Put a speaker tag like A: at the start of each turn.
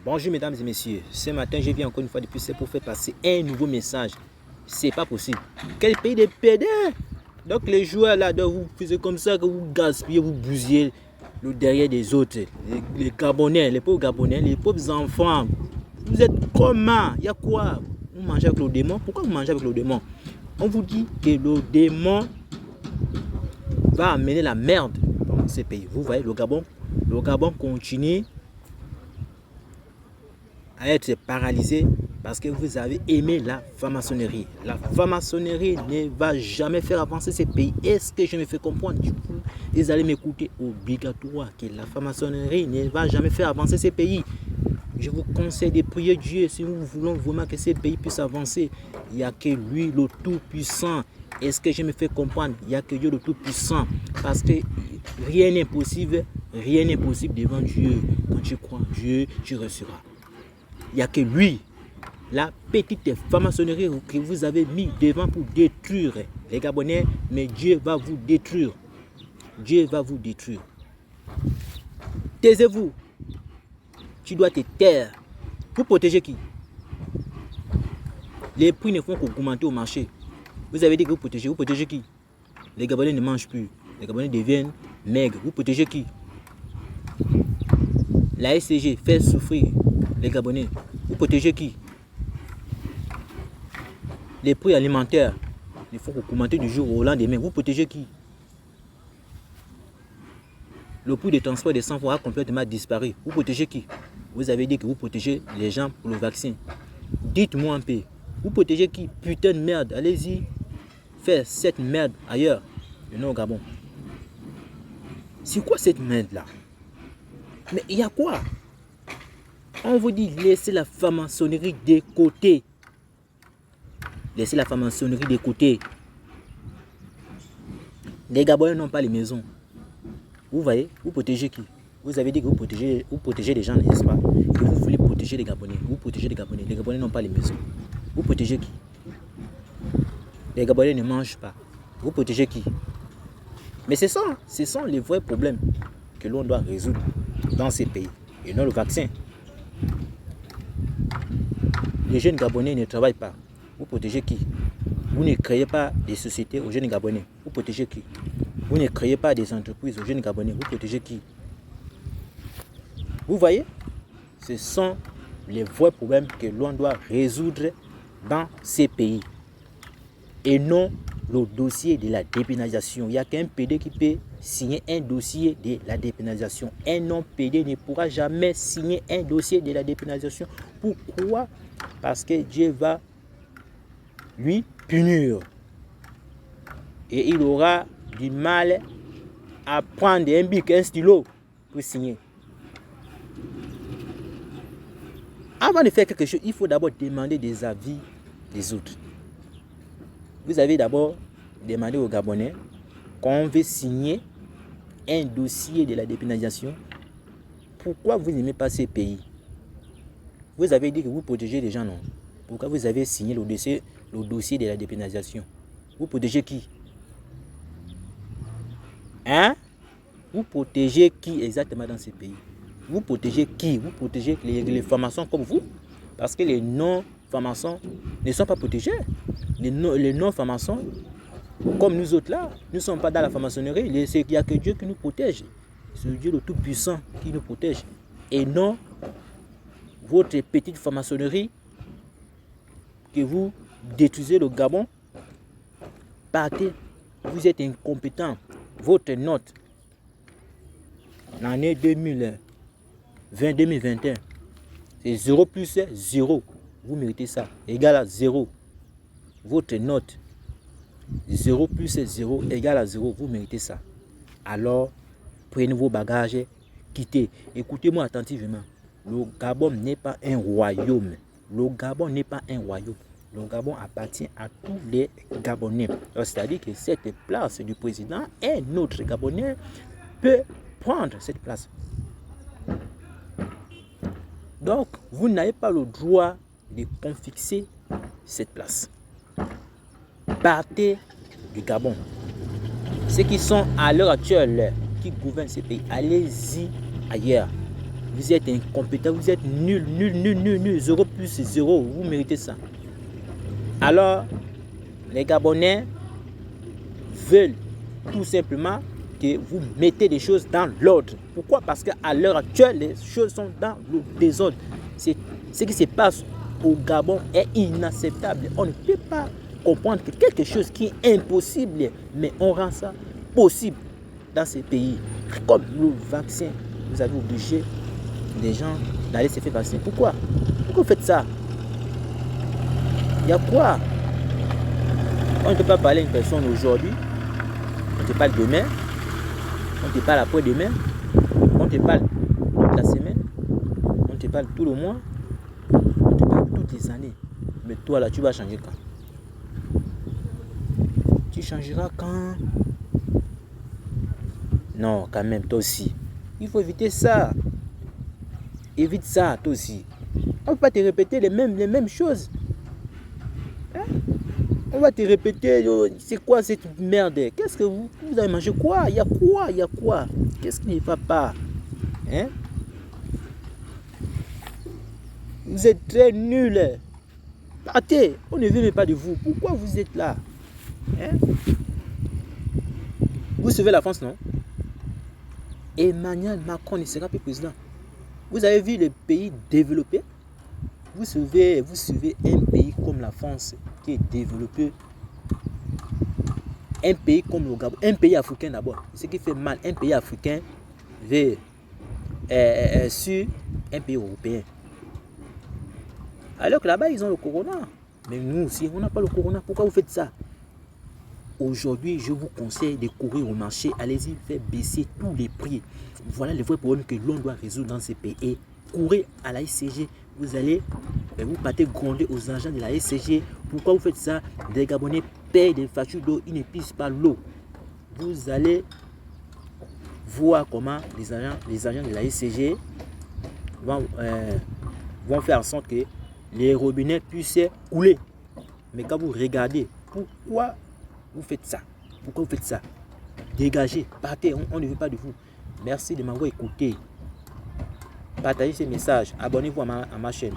A: Bonjour mesdames et messieurs, ce matin je viens encore une fois de plus pour faire passer un nouveau message. C'est pas possible. Quel pays de pédés? Donc les joueurs là, vous faites comme ça, que vous gaspillez, vous bousillez le derrière des autres. Les Gabonais, les pauvres Gabonais, les pauvres enfants. Vous êtes comment? Il y a quoi? Vous mangez avec le démon? Pourquoi vous mangez avec le démon? On vous dit que le démon va amener la merde dans ces pays. Vous voyez, le Gabon continue à être paralysé parce que vous avez aimé la franc-maçonnerie. La franc-maçonnerie ne va jamais faire avancer ces pays. Est-ce que je me fais comprendre? Du coup, vous allez m'écouter. Obligatoire que la franc-maçonnerie ne va jamais faire avancer ces pays. Je vous conseille de prier Dieu si nous voulons vraiment que ces pays puissent avancer. Il n'y a que lui, le Tout-Puissant. Est-ce que je me fais comprendre? Il n'y a que Dieu, le Tout-Puissant. Parce que rien n'est possible devant Dieu. Quand tu crois en Dieu, tu recevras. Il n'y a que lui, la petite franc-maçonnerie que vous avez mis devant pour détruire les Gabonais, mais Dieu va vous détruire. Dieu va vous détruire. Taisez-vous. Tu dois te taire. Pour protéger qui? Les prix ne font qu'augmenter au marché. Vous avez dit que vous protégez qui? Les Gabonais ne mangent plus. Les Gabonais deviennent maigres. Vous protégez qui? La SCG fait souffrir les Gabonais. Vous protégez qui? Les prix alimentaires ne font qu'augmenter du jour au lendemain. Vous protégez qui? Le prix de transport des sang a complètement disparu. Vous protégez qui? Vous avez dit que vous protégez les gens pour le vaccin. Dites-moi un peu. Vous protégez qui? Putain de merde. Allez-y faire cette merde ailleurs. Et non au Gabon. C'est quoi cette merde là? Mais il y a quoi? On vous dit laissez la franc-maçonnerie de côté. Laissez la franc-maçonnerie de côté. Les Gabonais n'ont pas les maisons. Vous voyez, vous protégez qui? Vous avez dit que vous protégez les gens, n'est-ce pas? Que vous voulez protéger les Gabonais. Vous protégez les Gabonais. Les Gabonais n'ont pas les maisons. Vous protégez qui? Les Gabonais ne mangent pas. Vous protégez qui? Mais ce sont les vrais problèmes que l'on doit résoudre dans ces pays. Et non le vaccin. Les jeunes Gabonais ne travaillent pas. Vous protégez qui? Vous ne créez pas des sociétés aux jeunes Gabonais. Vous protégez qui? Vous ne créez pas des entreprises aux jeunes Gabonais. Vous protégez qui? Vous voyez? Ce sont les vrais problèmes que l'on doit résoudre dans ces pays. Et non le dossier de la dépénalisation. Il n'y a qu'un PD qui peut signer un dossier de la dépénalisation. Un non-PD ne pourra jamais signer un dossier de la dépénalisation. Pourquoi? Parce que Dieu va lui punir. Et il aura du mal à prendre un bic, un stylo pour signer. Avant de faire quelque chose, il faut d'abord demander des avis des autres. Vous avez d'abord demandé aux Gabonais qu'on veut signer un dossier de la dépénalisation. Pourquoi vous n'aimez pas ces pays? Vous avez dit que vous protégez les gens, non? Pourquoi vous avez signé le dossier de la dépénalisation? Vous protégez qui? Hein? Vous protégez qui exactement dans ces pays? Vous protégez qui? Vous protégez les francs-maçons comme vous? Parce que les non-francs-maçons ne sont pas protégés. Les non-francs-maçons, comme nous autres là, nous ne sommes pas dans la franc-maçonnerie. Il n'y a que Dieu qui nous protège. C'est Dieu le Tout-Puissant qui nous protège. Et non votre petite franc-maçonnerie que vous détruisez le Gabon. Partez, vous êtes incompétent. Votre note, l'année 2020-2021, c'est 0 plus 0. Vous méritez ça. Égal à 0. Votre note, 0 plus 0 égale à 0. Vous méritez ça. Alors, prenez vos bagages, quittez. Écoutez-moi attentivement. Le Gabon n'est pas un royaume. Le Gabon n'est pas un royaume. Le Gabon appartient à tous les Gabonais. C'est-à-dire que cette place du président, un autre Gabonais peut prendre cette place. Donc, vous n'avez pas le droit de confisquer cette place. Partez du Gabon. Ceux qui sont à l'heure actuelle, qui gouvernent ces pays, allez-y ailleurs. Vous êtes incompétent, vous êtes nul, nul, nul, nul, nul. 0 plus 0, vous méritez ça. Alors, les Gabonais veulent tout simplement que vous mettez des choses dans l'ordre. Pourquoi? Parce qu'à l'heure actuelle, les choses sont dans le désordre. Ce qui se passe au Gabon est inacceptable. On ne peut pas comprendre que quelque chose qui est impossible, mais on rend ça possible dans ces pays. Comme le vaccin, vous avez obligé les gens d'aller se faire vacciner. Pourquoi? Pourquoi vous faites ça? Il y a quoi? On ne peut pas parler à une personne aujourd'hui, on te parle demain, on te parle après-demain, on te parle toute la semaine, on te parle tout le mois, on te parle toutes les années. Mais toi là, tu vas changer quand? Tu changeras quand? Non, quand même, toi aussi. Il faut éviter ça. Évite ça, toi aussi. On ne va pas te répéter les mêmes choses. Hein? On va te répéter, c'est quoi cette merde? Qu'est-ce que vous avez mangé quoi? Il y a quoi? Il y a quoi? Qu'est-ce qui ne va pas? Hein? Vous êtes très nuls. Partez, on ne veut même pas de vous. Pourquoi vous êtes là? Hein? Vous sauvez la France, non? Emmanuel Macron ne sera plus président. Vous avez vu les pays développés? Vous suivez un pays comme la France qui est développé. Un pays comme le Gabon, un pays africain d'abord. Ce qui fait mal, un pays africain vers sur un pays européen. Alors que là-bas, ils ont le corona. Mais nous aussi, on n'a pas le corona. Pourquoi vous faites ça? Aujourd'hui, je vous conseille de courir au marché. Allez-y, faire baisser tous les prix. Voilà les vrais problèmes que l'on doit résoudre dans ces pays. Courez à la SCG. Vous partez gronder aux agents de la SCG. Pourquoi vous faites ça? Les Gabonais payent des factures d'eau. Ils ne pissent pas l'eau. Vous allez voir comment les agents de la SCG vont faire en sorte que les robinets puissent couler. Mais quand vous regardez, pourquoi vous faites ça? Pourquoi vous faites ça? Dégagez, partez, on ne veut pas de vous. Merci de m'avoir écouté. Partagez ces messages, abonnez-vous à ma chaîne.